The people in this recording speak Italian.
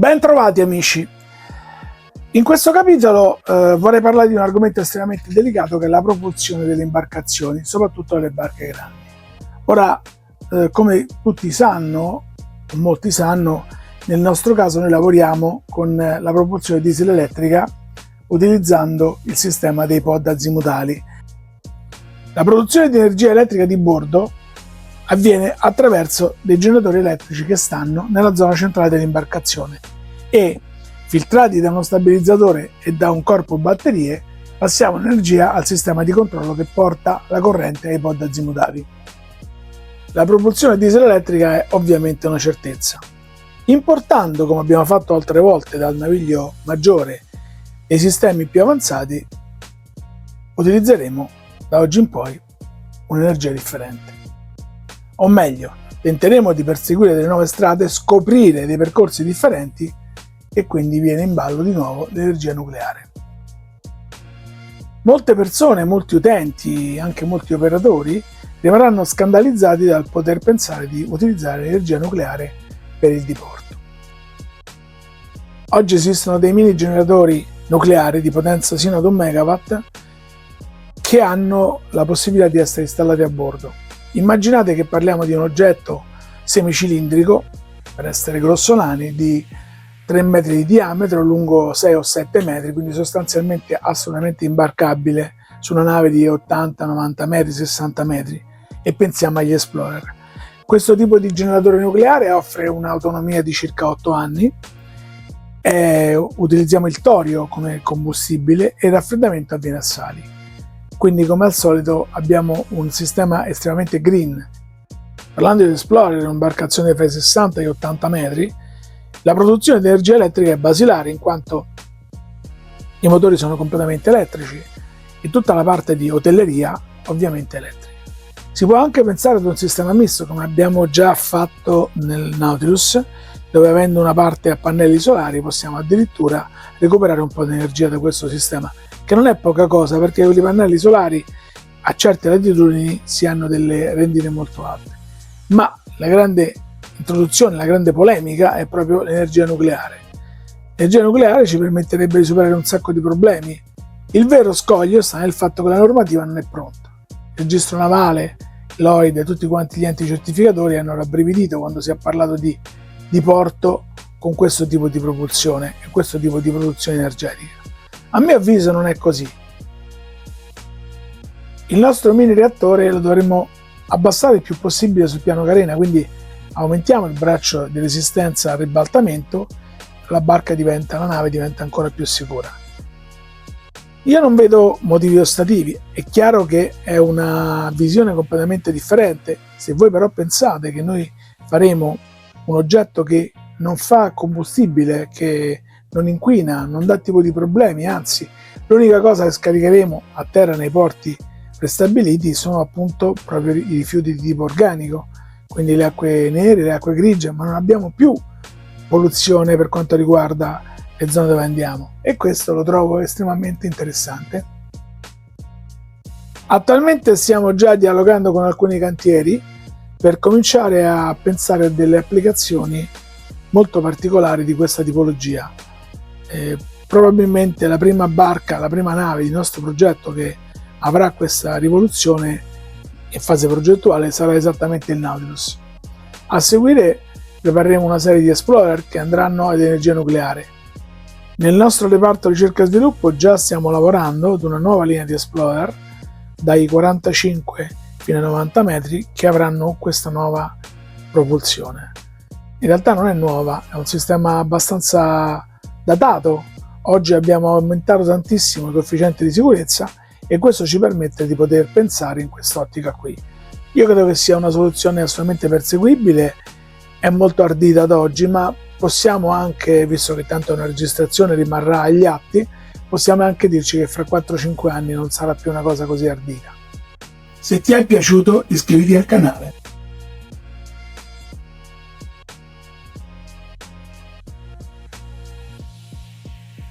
Bentrovati amici! In questo capitolo vorrei parlare di un argomento estremamente delicato che è la propulsione delle imbarcazioni, soprattutto delle barche grandi. Ora, come tutti sanno, molti sanno, nel nostro caso noi lavoriamo con la propulsione diesel elettrica utilizzando il sistema dei pod azimutali. La produzione di energia elettrica di bordo avviene attraverso dei generatori elettrici che stanno nella zona centrale dell'imbarcazione e, filtrati da uno stabilizzatore e da un corpo batterie, passiamo l'energia al sistema di controllo che porta la corrente ai pod azimutali. La propulsione diesel elettrica è ovviamente una certezza. Importando, come abbiamo fatto altre volte, dal naviglio maggiore e i sistemi più avanzati, utilizzeremo da oggi in poi un'energia differente. O meglio, tenteremo di perseguire delle nuove strade, scoprire dei percorsi differenti e quindi viene in ballo di nuovo l'energia nucleare. Molte persone, molti utenti, anche molti operatori rimarranno scandalizzati dal poter pensare di utilizzare l'energia nucleare per il diporto. Oggi esistono dei mini generatori nucleari di potenza sino ad 1 megawatt che hanno la possibilità di essere installati a bordo. Immaginate che parliamo di un oggetto semicilindrico, per essere grossolani, di 3 metri di diametro, lungo 6 o 7 metri, quindi sostanzialmente assolutamente imbarcabile su una nave di 80, 90 metri, 60 metri, e pensiamo agli Explorer. Questo tipo di generatore nucleare offre un'autonomia di circa 8 anni, utilizziamo il torio come combustibile e il raffreddamento avviene a sali. Quindi, come al solito, abbiamo un sistema estremamente green. Parlando di Explorer, un'imbarcazione fra i 60 e gli 80 metri, la produzione di energia elettrica è basilare in quanto i motori sono completamente elettrici e tutta la parte di hotelleria ovviamente elettrica. Si può anche pensare ad un sistema misto, come abbiamo già fatto nel Nautilus, dove avendo una parte a pannelli solari possiamo addirittura recuperare un po' di energia da questo sistema, che non è poca cosa perché con i pannelli solari a certe latitudini si hanno delle rendite molto alte. Ma la grande introduzione, la grande polemica è proprio l'energia nucleare. L'energia nucleare ci permetterebbe di superare un sacco di problemi. Il vero scoglio sta nel fatto che la normativa non è pronta. Il registro navale, l'OID e tutti quanti gli enti certificatori hanno rabbrividito quando si è parlato di porto con questo tipo di propulsione e questo tipo di produzione energetica. A mio avviso non è così. Il nostro mini reattore lo dovremmo abbassare il più possibile sul piano carena, quindi aumentiamo il braccio di resistenza al ribaltamento, la nave diventa ancora più sicura. Io non vedo motivi ostativi, è chiaro che è una visione completamente differente. Se voi però pensate che noi faremo un oggetto che non fa combustibile, che non inquina, non dà tipo di problemi, anzi l'unica cosa che scaricheremo a terra nei porti prestabiliti sono appunto proprio i rifiuti di tipo organico, quindi le acque nere, le acque grigie, ma non abbiamo più poluzione per quanto riguarda le zone dove andiamo e questo lo trovo estremamente interessante. Attualmente stiamo già dialogando con alcuni cantieri per cominciare a pensare a delle applicazioni molto particolari di questa tipologia. Probabilmente la prima barca, la prima nave di nostro progetto che avrà questa rivoluzione in fase progettuale sarà esattamente il Nautilus. A seguire prepareremo una serie di Explorer che andranno ad energia nucleare. Nel nostro reparto ricerca e sviluppo già stiamo lavorando ad una nuova linea di Explorer dai 45 fino ai 90 metri che avranno questa nuova propulsione. In realtà non è nuova, è un sistema abbastanza datato. Oggi abbiamo aumentato tantissimo i coefficienti di sicurezza e questo ci permette di poter pensare in quest'ottica qui. Io credo che sia una soluzione assolutamente perseguibile, è molto ardita ad oggi, ma possiamo anche, visto che tanto una registrazione rimarrà agli atti, possiamo anche dirci che fra 4-5 anni non sarà più una cosa così ardita. Se ti è piaciuto iscriviti al canale.